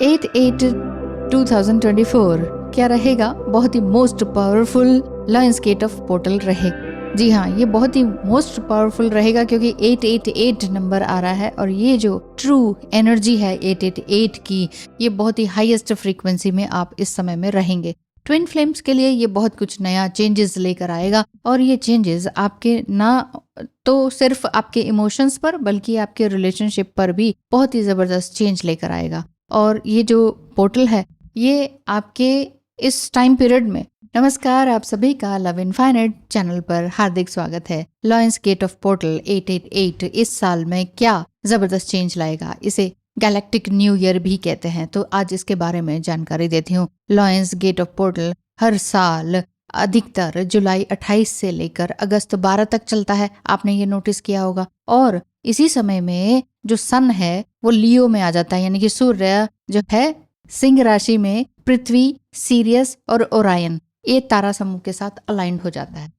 8/8/2024 क्या रहेगा? बहुत ही most powerful lions gate of portal रहेगा। जी हाँ, ये बहुत ही मोस्ट पावरफुल रहेगा क्योंकि 888 नंबर आ रहा है और ये जो ट्रू एनर्जी है 888 की, ये बहुत ही हाईएस्ट फ्रीक्वेंसी में आप इस समय में रहेंगे। ट्विन फ्लेम्स के लिए ये बहुत कुछ नया चेंजेस लेकर आएगा और ये चेंजेस आपके ना तो सिर्फ आपके इमोशंस पर बल्कि आपके रिलेशनशिप पर भी बहुत ही जबरदस्त चेंज लेकर आएगा। और ये जो पोर्टल है ये आपके इस टाइम पीरियड में, नमस्कार, आप सभी का लव इनफाइनाइट चैनल पर हार्दिक स्वागत है। लायंस गेट ऑफ पोर्टल 888 इस साल में क्या जबरदस्त चेंज लाएगा, इसे गैलेक्टिक न्यू ईयर भी कहते हैं, तो आज इसके बारे में जानकारी देती हूँ। लायंस गेट ऑफ पोर्टल हर साल अधिकतर जुलाई 28 से लेकर अगस्त 12 तक चलता है, आपने ये नोटिस किया होगा। और इसी समय में जो सन है वो लियो में आ जाता है, यानी कि सूर्य जो है सिंह राशि में, पृथ्वी, सीरियस और ओरायन ये तारा समूह के साथ अलाइंड हो जाता है,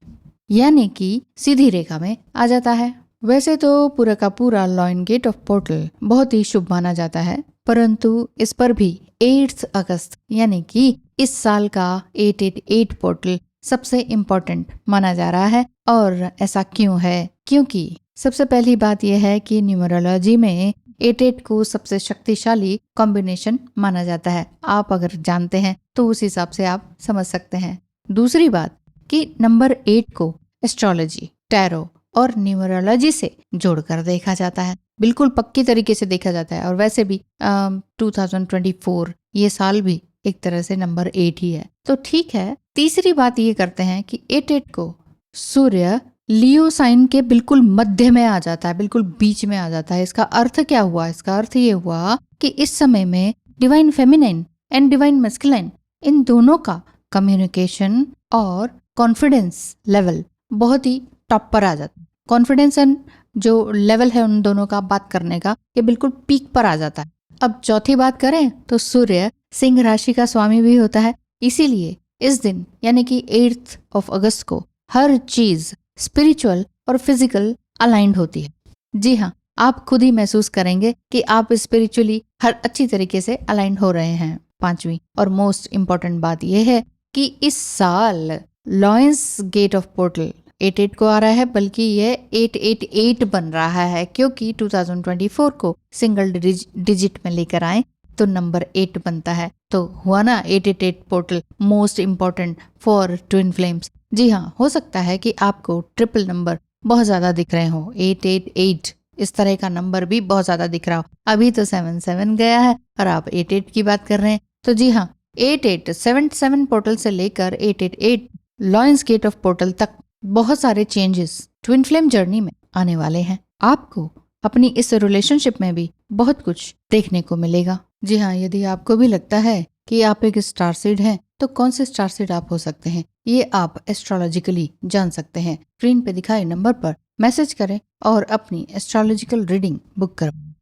यानी कि सीधी रेखा में आ जाता है। वैसे तो पूरा का पूरा लायन गेट ऑफ पोर्टल बहुत ही शुभ माना जाता है, परंतु इस पर भी 8 अगस्त यानी कि इस साल का 888 पोर्टल सबसे इम्पोर्टेंट माना जा रहा है। और ऐसा क्यों है? क्योंकि सबसे पहली बात यह है कि न्यूमरोलॉजी में 88 को सबसे शक्तिशाली कॉम्बिनेशन माना जाता है। आप अगर जानते हैं तो उस हिसाब से आप समझ सकते हैं। दूसरी बात कि नंबर 8 को एस्ट्रोलॉजी, टैरो और न्यूमरोलॉजी से जोड़कर देखा जाता है, बिल्कुल पक्की तरीके से देखा जाता है। और वैसे भी 2024 ये साल भी एक तरह से नंबर 8 ही है, तो ठीक है। तीसरी बात ये करते हैं कि 88 को सूर्य लियो साइन के बिल्कुल मध्य में आ जाता है, बिल्कुल बीच में आ जाता है। इसका अर्थ क्या हुआ? इसका अर्थ ये हुआ कि इस समय में divine feminine and divine masculine इन दोनों का कम्युनिकेशन और कॉन्फिडेंस लेवल बहुत ही टॉप पर आ जाता है। कॉन्फिडेंस एंड जो लेवल है उन दोनों का बात करने का, ये बिल्कुल पीक पर आ जाता है। अब चौथी बात करें तो सूर्य सिंह राशि का स्वामी भी होता है, इसीलिए इस दिन यानी कि 8 अगस्त को हर चीज स्पिरिचुअल और फिजिकल अलाइंड होती है। जी हाँ, आप खुद ही महसूस करेंगे कि आप स्पिरिचुअली हर अच्छी तरीके से अलाइंड हो रहे हैं। पांचवी और मोस्ट इम्पोर्टेंट बात यह है कि इस साल लायंस गेट ऑफ पोर्टल 88 को आ रहा है, बल्कि यह 888 बन रहा है, क्योंकि 2024 को सिंगल डिजिट में लेकर आए तो नंबर 8 बनता है। तो हुआ ना 888 portal most important for twin flames. जी हाँ, हो सकता है कि आपको ट्रिपल नंबर बहुत ज्यादा दिख रहे हो, 888 इस तरह का नंबर भी बहुत ज्यादा दिख रहा हो। अभी तो 77 गया है और आप 88 की बात कर रहे हैं, तो जी हाँ, 8877 पोर्टल से लेकर 888 लायंस गेट ऑफ पोर्टल तक बहुत सारे चेंजेस ट्विन फ्लेम जर्नी में आने वाले हैं। आपको अपनी इस रिलेशनशिप में भी बहुत कुछ देखने को मिलेगा। जी हाँ, यदि आपको भी लगता है कि आप एक स्टार सीड हैं, तो कौन से स्टार सीड आप हो सकते हैं ये आप एस्ट्रोलॉजिकली जान सकते हैं। स्क्रीन पे दिखाए नंबर पर मैसेज करें और अपनी एस्ट्रोलॉजिकल रीडिंग बुक करें।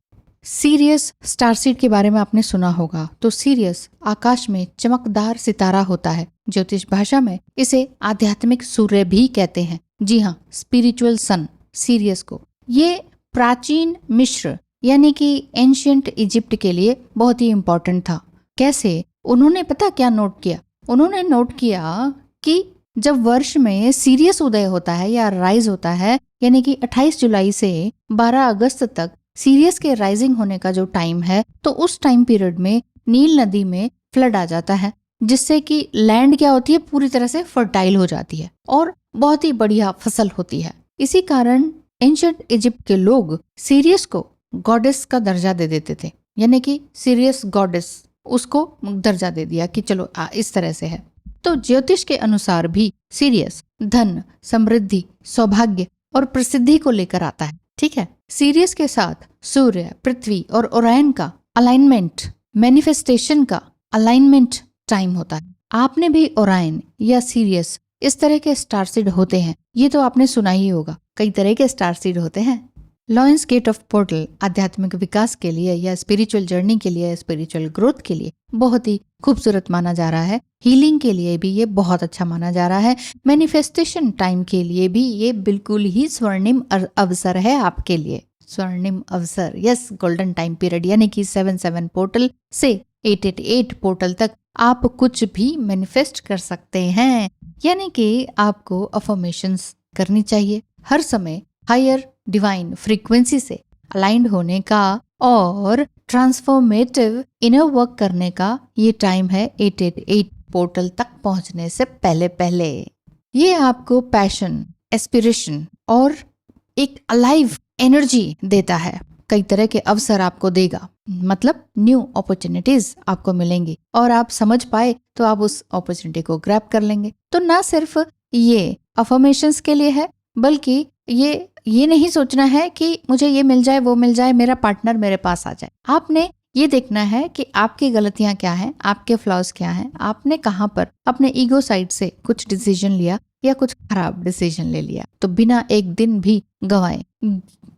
सीरियस स्टार सीड के बारे में आपने सुना होगा, तो सीरियस आकाश में चमकदार सितारा होता है। ज्योतिष भाषा में इसे आध्यात्मिक सूर्य भी कहते हैं। जी हाँ, स्पिरिचुअल सन सीरियस को। ये प्राचीन मिस्र यानी कि एंशियंट इजिप्ट के लिए बहुत ही इम्पोर्टेंट था। कैसे? उन्होंने पता क्या नोट किया? उन्होंने नोट किया कि जब वर्ष में सीरियस उदय होता है या राइज होता है, यानी कि 28 जुलाई से 12 अगस्त तक सीरियस के राइजिंग होने का जो टाइम है, तो उस टाइम पीरियड में नील नदी में फ्लड आ जाता है, जिससे कि लैंड क्या होती है, पूरी तरह से फर्टाइल हो जाती है और बहुत ही बढ़िया फसल होती है। इसी कारण एंशिएंट इजिप्ट के लोग सीरियस को गॉडेस का दर्जा दे देते थे, यानी कि सीरियस गॉडेस, उसको दर्जा दे दिया कि चलो इस तरह से है। तो ज्योतिष के अनुसार भी सीरियस धन, समृद्धि, सौभाग्य और प्रसिद्धि को लेकर आता है। ठीक है, सीरियस के साथ सूर्य, पृथ्वी और ओरायन का अलाइनमेंट, मैनिफेस्टेशन का अलाइनमेंट टाइम होता है। आपने भी ओरायन या सीरियस इस तरह के स्टार सीड होते हैं, ये तो आपने सुना ही होगा। कई तरह के स्टार सीड होते हैं। लायंस गेट ऑफ पोर्टल आध्यात्मिक विकास के लिए या स्पिरिचुअल जर्नी के लिए, स्पिरिचुअल ग्रोथ के लिए बहुत ही खूबसूरत माना जा रहा है। हीलिंग के लिए भी ये बहुत अच्छा माना जा रहा है। मैनिफेस्टेशन टाइम के लिए भी ये बिल्कुल ही स्वर्णिम अवसर है आपके लिए। स्वर्णिम अवसर, यस, गोल्डन टाइम पीरियड, यानी कि 77 पोर्टल से 888 पोर्टल तक आप कुछ भी मैनिफेस्ट कर सकते हैं। यानी कि आपको अफर्मेशंस करनी चाहिए हर समय हायर डिवाइन फ्रीक्वेंसी से अलाइंड होने का और ट्रांसफॉर्मेटिव इनर वर्क करने का ये टाइम है 888 पोर्टल तक पहुंचने से पहले पहले। ये आपको पैशन, एस्पिरेशन और एक अलाइव एनर्जी देता है। कई तरह के अवसर आपको देगा, मतलब न्यू अपॉर्चुनिटीज आपको मिलेंगी और आप समझ पाए तो आप उस अपॉर्चुनिटी को ग्रैब कर लेंगे। तो ना सिर्फ ये अफर्मेशंस के लिए है, बल्कि ये नहीं सोचना है कि मुझे ये मिल जाए, वो मिल जाए, मेरा पार्टनर मेरे पास आ जाए। आपने ये देखना है कि आपकी गलतियां क्या हैं, आपके फ्लॉज क्या हैं, आपने कहाँ पर अपने ईगो साइड से कुछ डिसीजन लिया या कुछ खराब डिसीजन ले लिया। तो बिना एक दिन भी गंवाए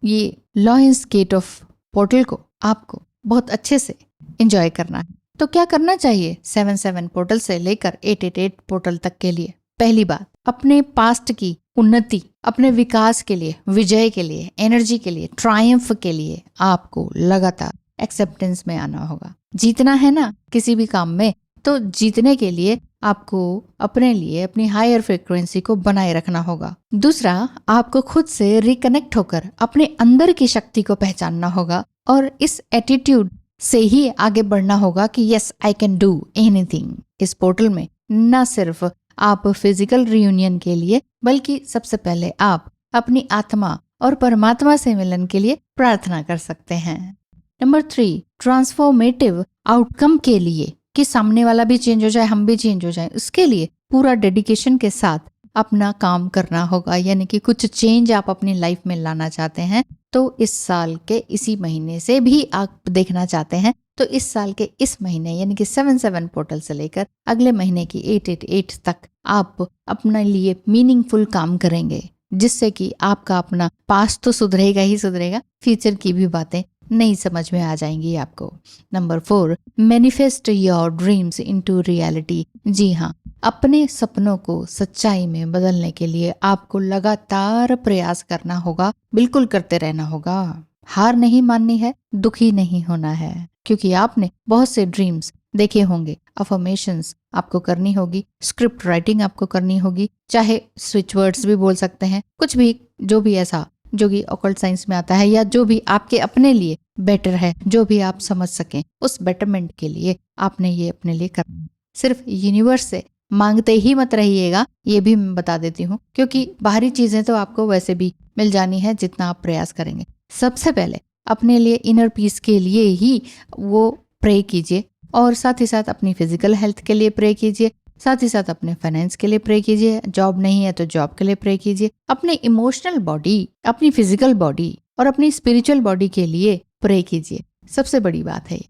ये लॉयंस गेट ऑफ पोर्टल को आपको बहुत अच्छे से एंजॉय करना है। तो क्या करना चाहिए 77 पोर्टल से लेकर 888 पोर्टल तक के लिए? पहली बात, अपने पास्ट की उन्नति, अपने विकास के लिए, विजय के लिए, एनर्जी के लिए, ट्रायम्फ के लिए आपको लगातार एक्सेप्टेंस में आना होगा। जीतना है ना किसी भी काम में, तो जीतने के लिए आपको अपने लिए अपनी हायर फ्रीक्वेंसी को बनाए रखना होगा। दूसरा, आपको खुद से रिकनेक्ट होकर अपने अंदर की शक्ति को पहचानना होगा और इस एटीट्यूड से ही आगे बढ़ना होगा कि yes I can do anything. इस पोर्टल में न सिर्फ आप फिजिकल रियूनियन के लिए, बल्कि सबसे पहले आप अपनी आत्मा और परमात्मा से मिलन के लिए प्रार्थना कर सकते हैं। नंबर 3, ट्रांसफॉर्मेटिव आउटकम के लिए कि सामने वाला भी चेंज हो जाए, हम भी चेंज हो जाए, उसके लिए पूरा डेडिकेशन के साथ अपना काम करना होगा। यानी कि कुछ चेंज आप अपनी लाइफ में लाना चाहते हैं तो इस साल के इसी महीने से भी आप देखना चाहते हैं तो इस साल के इस महीने यानी कि 77 पोर्टल से लेकर अगले महीने की 888 तक आप अपने लिए मीनिंगफुल काम करेंगे, जिससे कि आपका अपना पास्ट तो सुधरेगा ही सुधरेगा, फ्यूचर की भी बातें नई समझ में आ जाएंगी आपको। Number 4, manifest your dreams into reality. जी हाँ, अपने सपनों को सच्चाई में बदलने के लिए आपको लगातार प्रयास करना होगा, बिल्कुल करते रहना होगा। हार नहीं माननी है, दुखी नहीं होना है, क्योंकि आपने बहुत से ड्रीम्स देखे होंगे। अफर्मेशंस आपको करनी होगी, स्क्रिप्ट राइटिंग आपको करनी होगी, चाहे स्विच वर्ड्स भी बोल सकते हैं, कुछ भी जो भी ऐसा जो कि ऑकल्ट साइंस में आता है या जो भी आपके अपने लिए बेटर है, जो भी आप समझ सकें, उस बेटरमेंट के लिए आपने ये अपने लिए करना है। सिर्फ यूनिवर्स से मांगते ही मत रहिएगा, ये भी मैं बता देती हूँ, क्योंकि बाहरी चीजें तो आपको वैसे भी मिल जानी है जितना आप प्रयास करेंगे। सबसे पहले अपने लिए इनर पीस के लिए ही वो प्रे कीजिए और साथ ही साथ अपनी फिजिकल हेल्थ के लिए प्रे कीजिए, साथ ही साथ अपने फाइनेंस के लिए प्रे कीजिए, जॉब नहीं है तो जॉब के लिए प्रे कीजिए, अपने इमोशनल बॉडी, अपनी फिजिकल बॉडी और अपनी स्पिरिचुअल बॉडी के लिए प्रे कीजिए। सबसे बड़ी बात है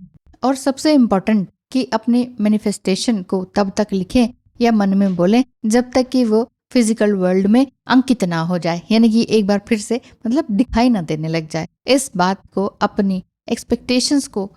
और सबसे इम्पोर्टेंट कि अपने मैनिफेस्टेशन को तब तक लिखें या मन में बोलें जब तक कि वो फिजिकल वर्ल्ड में अंकित ना हो जाए, यानी कि एक बार फिर से मतलब दिखाई ना देने लग जाए। इस बात को, अपनी एक्सपेक्टेशंस को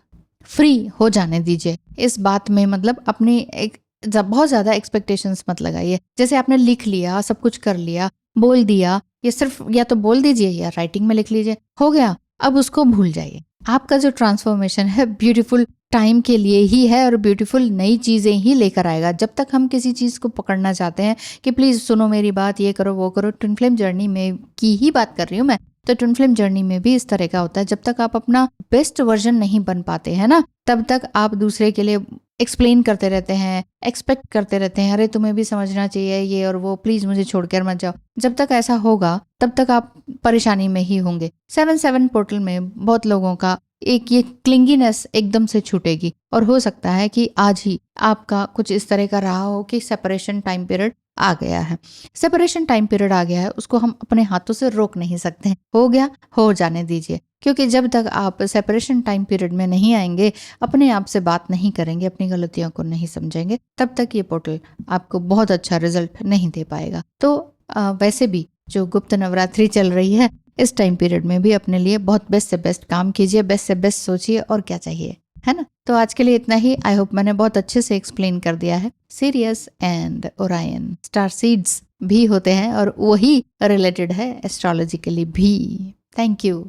फ्री हो जाने दीजिए। इस बात में मतलब अपनी बहुत ज्यादा एक्सपेक्टेशंस मत लगाइए। जैसे आपने लिख लिया, सब कुछ कर लिया, बोल दिया, ये सिर्फ या तो बोल दीजिए या राइटिंग में लिख लीजिए, हो गया, अब उसको भूल जाइए। आपका जो ट्रांसफॉर्मेशन है ब्यूटीफुल टाइम के लिए ही है और ब्यूटीफुल नई चीजें ही लेकर आएगा। जब तक हम किसी चीज को पकड़ना चाहते हैं कि प्लीज सुनो मेरी बात, ये करो वो करो, ट्विन फ्लेम जर्नी में की ही बात कर रही हूँ मैं, तो ट्विन फ्लेम जर्नी में भी इस तरह का होता है। जब तक आप अपना बेस्ट वर्जन नहीं बन पाते हैं ना, तब तक आप दूसरे के लिए एक्सप्लेन करते रहते हैं, एक्सपेक्ट करते रहते हैं, अरे तुम्हें भी समझना चाहिए ये और वो, प्लीज मुझे छोड़कर मत जाओ। जब तक ऐसा होगा तब तक आप परेशानी में ही होंगे। 77 पोर्टल में बहुत लोगों का एक ये क्लिंगीनेस एकदम से छूटेगी और हो सकता है कि आज ही आपका कुछ इस तरह का रहा हो कि सेपरेशन टाइम पीरियड आ गया है। सेपरेशन टाइम पीरियड आ गया है, उसको हम अपने हाथों से रोक नहीं सकते हैं। हो गया, हो जाने दीजिए, क्योंकि जब तक आप सेपरेशन टाइम पीरियड में नहीं आएंगे, अपने आप से बात नहीं करेंगे, अपनी गलतियों को नहीं समझेंगे, तब तक ये पोर्टल आपको बहुत अच्छा रिजल्ट नहीं दे पाएगा। तो वैसे भी जो गुप्त नवरात्रि चल रही है, इस टाइम पीरियड में भी अपने लिए बहुत बेस्ट से बेस्ट काम कीजिए, बेस्ट से बेस्ट सोचिए और क्या चाहिए, है ना। तो आज के लिए इतना ही। आई होप मैंने बहुत अच्छे से एक्सप्लेन कर दिया है। Serious and Orion star seeds भी होते हैं और वही रिलेटेड है एस्ट्रोलॉजिकली भी। Thank you.